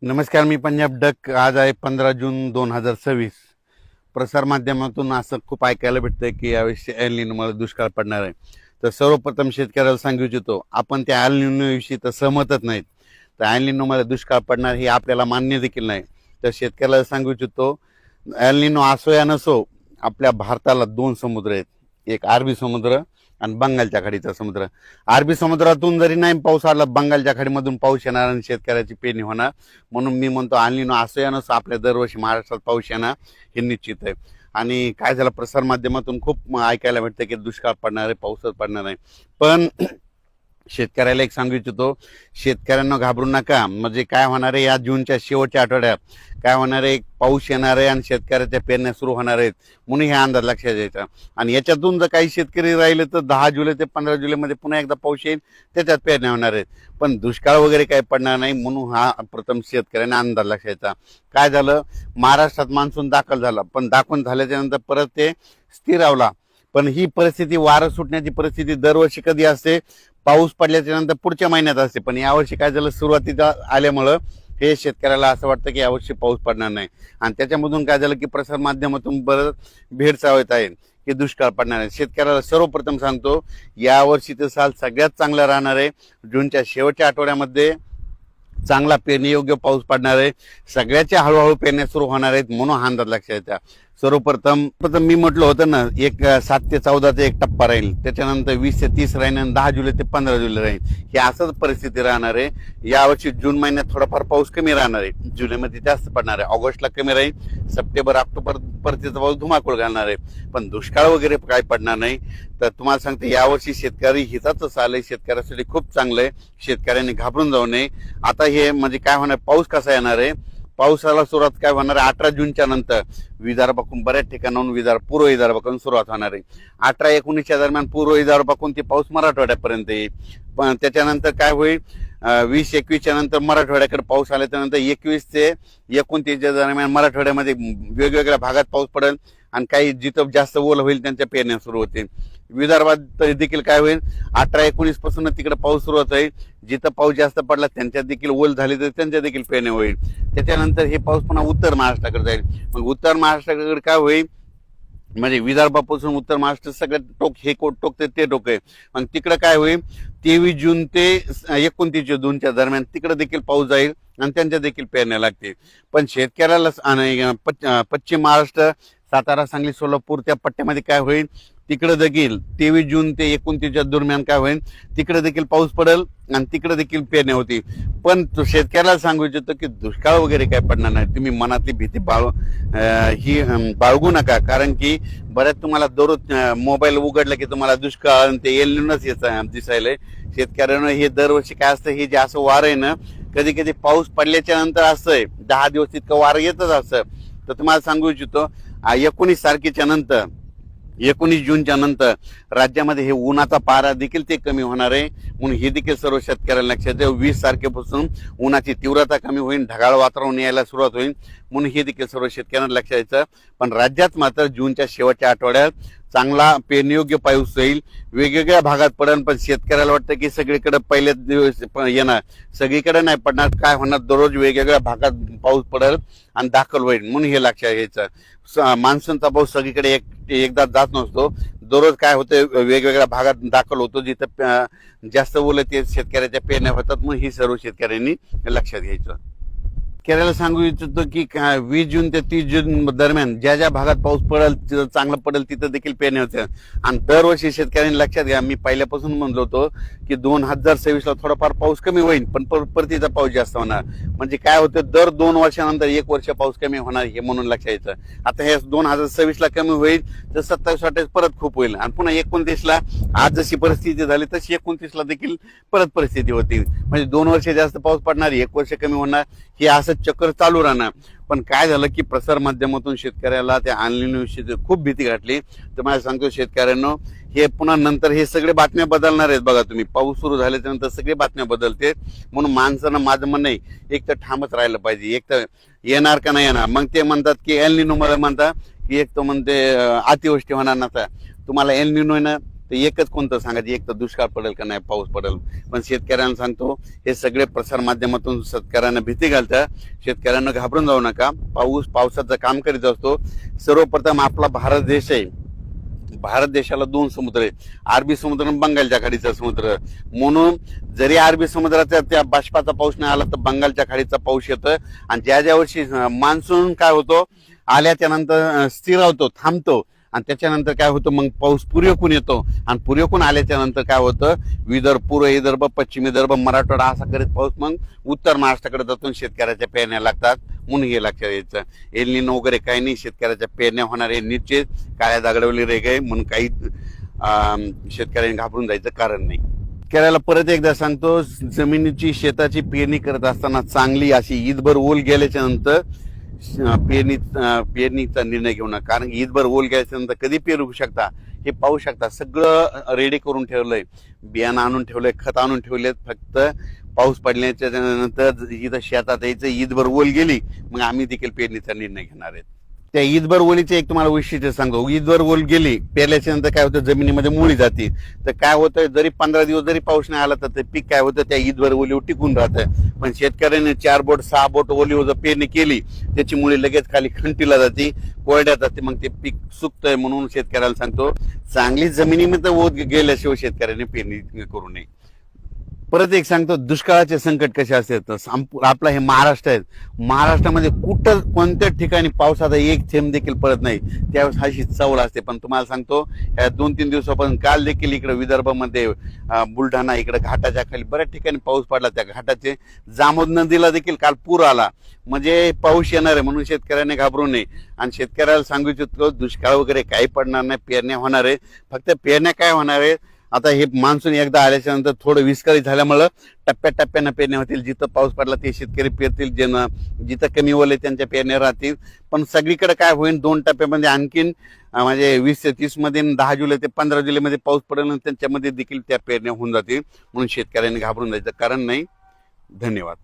नमस्कार, मी पंजाब डक. आज आहे 15 जून 2026. प्रसारमाध्यमातून असं खूप ऐकायला भेटतंय की यावेळी एल निनोमुळे दुष्काळ पडणार आहे. तर सर्वप्रथम शेतकऱ्याला सांगू इच्छितो, आपण त्या एल निनोविषयी तर सहमतच नाहीत. तर एल निनोमुळे दुष्काळ पडणार हे आपल्याला मान्य देखील नाही. तर शेतकऱ्याला सांगू इच्छितो, एल निनो असो या नसो, आपल्या भारताला दोन समुद्र आहेत. एक अरबी समुद्र आणि बंगालच्या खाडीचा समुद्र. अरबी समुद्रातून जरी नाही पाऊस आला, बंगालच्या खाडीमधून पाऊस येणार आणि शेतकऱ्याची पेरणी होणार. म्हणून मी म्हणतो एल निनो असो या नसो, आपल्या दरवर्षी महाराष्ट्रात पाऊस येणार हे निश्चित आहे. आणि काय झालं, प्रसार माध्यमातून खूप ऐकायला भेटतं की दुष्काळ पडणार आहे, पाऊसच पडणार आहे. पण शेतकऱ्याला एक सांगू इच्छितो, शेतकऱ्यांना घाबरू नका. म्हणजे काय होणार आहे, या जूनच्या शेवटच्या आठवड्यात काय होणार आहे, पाऊस येणार आहे आणि शेतकऱ्याच्या पेरण्या सुरू होणार आहेत, म्हणून हे अंदाज लक्षात द्यायचा. आणि याच्यातून जर काही शेतकरी राहिले तर 10 जुलै ते 15 जुलैमध्ये पुन्हा एकदा पाऊस येईल, त्याच्यात पेरण्या होणार आहेत. पण दुष्काळ वगैरे काही पडणार नाही, म्हणून हा प्रथम शेतकऱ्यांना अंदाज लक्षायचा. काय झालं, महाराष्ट्रात मान्सून दाखल झाला, पण दाखवून झाल्याच्या नंतर परत ते स्थिरावला. पण ही परिस्थिती, वारं सुटण्याची परिस्थिती दरवर्षी कधी असते, पाऊस पडल्याच्या नंतर पुढच्या महिन्यात असते. पण यावर्षी काय झालं, सुरुवातीला आल्यामुळं हे शेतकऱ्याला असं वाटतं की यावर्षी पाऊस पडणार नाही. आणि त्याच्यामधून काय झालं की प्रसार माध्यमातून बरं भेडसावत आहे की दुष्काळ पडणार आहे. शेतकऱ्याला सर्वप्रथम सांगतो, यावर्षीचं साल सगळ्यात चांगलं राहणार आहे. जूनच्या शेवटच्या आठवड्यामध्ये चांगला पेरणीयोग्य पाऊस पडणार आहे. सगळ्याच्या हळूहळू पेरण्या सुरू होणार आहेत, म्हणून हा अंदाज लक्षात येतात. सर्वप्रथम मी म्हटलं होतं ना, एक 7 ते 14चा एक टप्पा राहील, त्याच्यानंतर 20 ते 30 राहील आणि 10 जुलै ते 15 जुलै राहील. ही असंच परिस्थिती राहणार आहे. यावर्षी जून महिन्यात थोडाफार पाऊस कमी राहणार आहे, जुलैमध्ये जास्त पडणार आहे, ऑगस्टला कमी राहील, सप्टेंबर ऑक्टोबर परतीचा पाऊस धुमाकूळ घालणार आहे. पण दुष्काळ वगैरे काय पडणार नाही. तर तुम्हाला सांगते, यावर्षी शेतकरी हिताचं साल आहे, शेतकऱ्यासाठी खूप चांगलं आहे. शेतकऱ्यांनी घाबरून जाऊ नये. आता हे म्हणजे काय होणार, पाऊस कसा येणार आहे, पावसाला सुरुवात काय होणार आहे, 18 जूनच्या नंतर विदर्भाकडून बऱ्याच ठिकाणाहून पूर्व विदर्भाकडून सुरुवात होणार आहे. 18-19च्या दरम्यान पूर्व विदर्भाकडून ते पाऊस मराठवाड्यापर्यंत येईल. पण त्याच्यानंतर काय होईल, 20-21च्या नंतर मराठवाड्याकडे पाऊस आल्याच्या नंतर 21 ते 29च्या दरम्यान मराठवाड्यामध्ये वेगवेगळ्या भागात पाऊस पडेल आणि काही जिथं जास्त ओल होईल त्यांच्या पेरण्या सुरू होतील. विदर्भात देखील काय होईल, 18-19 पासून तिकडे पाऊस सुरुवात होईल. जिथं पाऊस जास्त पडला त्यांच्यात देखील ओल झाली तर त्यांच्या देखील पेरण्या होईल. त्याच्यानंतर हे पाऊस पुन्हा उत्तर महाराष्ट्राकडे जाईल. मग उत्तर महाराष्ट्राकडे काय होईल, म्हणजे विदर्भापासून उत्तर महाराष्ट्र सगळं टोक, हे टोकते ते टोक आहे. मग तिकडे काय होईल, 23 जून ते 29 जूनच्या दरम्यान तिकडे देखील पाऊस जाईल आणि त्यांच्या देखील पेरण्या लागतील. पण शेतकऱ्याला पश्चिम महाराष्ट्र, सातारा, सांगली, सोलापूर त्या पट्ट्यामध्ये काय होईल, तिकडे देखील 23 जून ते 29च्या दरम्यान काय होईल, तिकडे देखील पाऊस पडेल आणि तिकडे देखील पेरण्या होती. पण तो शेतकऱ्याला सांगू इच्छितो की दुष्काळ वगैरे काय पडणार नाही. तुम्ही मनातली भीती बाळगू नका. कारण की बऱ्याच तुम्हाला दररोज मोबाईल उघडला की तुम्हाला दुष्काळ आणि ते एल निनोच दिसायलंय. शेतकऱ्यांना हे दरवर्षी काय असतं, हे जे असं वारं आहे ना, कधी कधी पाऊस पडल्याच्या नंतर असंय 10 दिवस इतकं वारं येतच असं. तर तुम्हाला सांगू इच्छितो, 19 तारखेच्या नंतर, 19 जूनच्या नंतर राज्यामध्ये हे उन्हाचा पारा देखील ते कमी होणार आहे. म्हणून हे देखील सर्व शेतकऱ्यांना लक्षात द्या. 20 तारखेपासून उन्हाची तीव्रता कमी होईल, ढगाळ वातावरण यायला सुरुवात होईल, म्हणून हे देखील सर्व शेतकऱ्यांना लक्षात द्यायचं. पण राज्यात मात्र जूनच्या शेवटच्या आठवड्यात चांगला पेरणीयोग्य पाऊस होईल, वेगवेगळ्या भागात पडेल. पण शेतकऱ्याला वाटतं की सगळीकडे पहिलेच दिवस येणार, सगळीकडे नाही पडणार. काय होणार, दररोज वेगवेगळ्या भागात पाऊस पडेल आणि दाखल होईल, म्हणून हे लक्षात घ्यायचं. मान्सूनचा पाऊस सगळीकडे एकदा जात नसतो, दररोज काय होतं, वेगवेगळ्या भागात दाखल होतो. जिथं जास्त ओलं ते शेतकऱ्याच्या पेरण्या होतात, मग ही सर्व शेतकऱ्यांनी लक्षात घ्यायचं. शेतकऱ्याला सांगू इच्छितो की 20 जून ते 30 जून दरम्यान ज्या ज्या भागात पाऊस पडेल, तिथं चांगलं पडेल, तिथं देखील पेरण्या होत्या. आणि दरवर्षी शेतकऱ्यांनी लक्षात घ्या, मी पहिल्यापासून म्हणलो होतो की 2026ला थोडाफार पाऊस कमी होईल, पण परतीचा पाऊस जास्त होणार. म्हणजे काय होतं, दर 2 वर्षानंतर 1 वर्ष पाऊस कमी होणार, हे म्हणून लक्षात यायचं. आता हे 2026ला कमी होईल तर 27-28 परत खूप होईल, आणि पुन्हा 29ला आज जशी परिस्थिती झाली तशी 29ला देखील परत परिस्थिती होती. म्हणजे 2 वर्ष जास्त पाऊस पडणार, 1 वर्ष कमी होणार, हे असं चक्र चालू राहणार. पण काय झालं की प्रसार माध्यमातून शेतकऱ्याला त्या एल निनोविषयी खूप भीती घातली. तर मला सांगतो शेतकऱ्यांना, हे पुन्हा नंतर हे सगळे बातम्या बदलणार आहेत. बघा तुम्ही, पाऊस सुरू झाल्याच्या नंतर सगळे बातम्या बदलते. म्हणून माणसानं, माझं म्हणणं नाही, एक तर ठामच राहिलं पाहिजे, एक तर येणार का नाही येणार. मग ते म्हणतात की एल निनो, मला म्हणतात की एक तर म्हणते अतिवृष्टी होणार नसा. तुम्हाला एल निनो आहे ना, तर एकच कोणतं सांगायचं, एक तर दुष्काळ पडेल का नाही पाऊस पडेल. पण शेतकऱ्यांना सांगतो, हे सगळे प्रसार माध्यमातून शेतकऱ्यांना भीती घालतं. शेतकऱ्यांना घाबरून जाऊ नका. पावसाचं काम करीत असतो. सर्वप्रथम आपला भारत देश आहे. भारत देशाला 2 समुद्र आहे, अरबी समुद्र आणि बंगालच्या खाडीचा समुद्र. म्हणून जरी अरबी समुद्राचा त्या बाष्पाचा पाऊस नाही आला तर बंगालच्या खाडीचा पाऊस येतोय. आणि ज्या वर्षी मान्सून काय होतो, आल्याच्या नंतर स्थिरावतो, थांबतो. आणि त्याच्यानंतर काय होतं, मग पाऊस पूर्वेकडून येतो. आणि पूर्वेकडून आल्याच्या नंतर काय होतं, विदर्भ, पूर्व विदर्भ, पश्चिम विदर्भ, मराठवाडा असा करीत पाऊस मग उत्तर महाराष्ट्राकडे जातो. शेतकऱ्याच्या पेरण्या लागतात. म्हणून हे लक्षात यायचं, एल निनो वगैरे काही नाही, शेतकऱ्याच्या पेरण्या होणार आहे निश्चित. काळ्या दगडावली रेग आहे म्हणून काही शेतकऱ्यांनी घाबरून जायचं कारण नाही. शेतकऱ्याला परत एकदा सांगतो, जमिनीची शेताची पेरणी करत असताना चांगली अशी ईदभर ओल गेल्याच्या नंतर पेरणीचा निर्णय घेऊ नका. कारण ईदभर ओल गेल्याच्या नंतर कधी पेरू शकता हे पाहू शकता. सगळं रेडी करून ठेवलंय, बियाणं आणून ठेवलंय, खत आणून ठेवलेत. फक्त पाऊस पडल्याच्या नंतर इथं शेतात यायचं, ईदभर ओल गेली मग आम्ही देखील पेरणीचा निर्णय घेणार आहेत. त्या ईदभर ओलीचे एक तुम्हाला वैशिष्ट्य सांगतो. ईदभर ओल गेली, पेरल्याच्या नंतर काय होतं, जमिनीमध्ये मुळी जाते. तर काय होतं, जरी 15 दिवस जरी पाऊस नाही आला तर ते पीक काय होतं, त्या ईदभर ओलीवर टिकून राहतं. पण शेतकऱ्याने 4 बोट 6 बोट ओलीवर जर पेरणी केली, त्याची मुळी लगेच खाली खंटीला जाते, कोरड्यात जाते, मग ते पीक सुकतंय. म्हणून शेतकऱ्याला सांगतो, चांगली जमिनीमध्ये ओत गेल्याशिवाय शेतकऱ्याने पेरणी करू नये. परत एक सांगतो, दुष्काळाचे संकट कसे असतात. आपला हे महाराष्ट्र आहे, महाराष्ट्रामध्ये कुठं कोणत्या ठिकाणी पावसाचा एक थेंब देखील पडत नाही. त्यावेळेस अशी चवळ असते. पण तुम्हाला सांगतो, ह्या 2-3 दिवसापासून काल देखील इकडे विदर्भामध्ये बुलढाणा इकडे घाटाच्या खाली बऱ्याच ठिकाणी पाऊस पडला. त्या घाटाचे जामोद नदीला देखील काल पूर आला. म्हणजे पाऊस येणार आहे म्हणून शेतकऱ्यांनी घाबरू नये. आणि शेतकऱ्याला सांगू इच्छितो, दुष्काळ वगैरे काही पडणार नाही, पेरण्या होणार आहे. फक्त पेरण्या काय होणार आहे, आता हे मान्सून एकदा आल्याच्या नंतर थोडं विस्कळीत झाल्यामुळं टप्प्याटप्प्यानं पेरण्या होतील. जिथं पाऊस पडला ते शेतकरी पेरतील, जिथं कमी ओले त्यांच्या पेरण्या राहतील. पण सगळीकडे काय होईल, 2 टप्प्यामध्ये आणखीन म्हणजे 20 ते 30 मध्ये, 10 जुलै ते 15 जुलैमध्ये पाऊस पडेल आणि त्यांच्यामध्ये देखील त्या पेरण्या होऊन जातील. म्हणून शेतकऱ्यांनी घाबरून जायचं कारण नाही. धन्यवाद.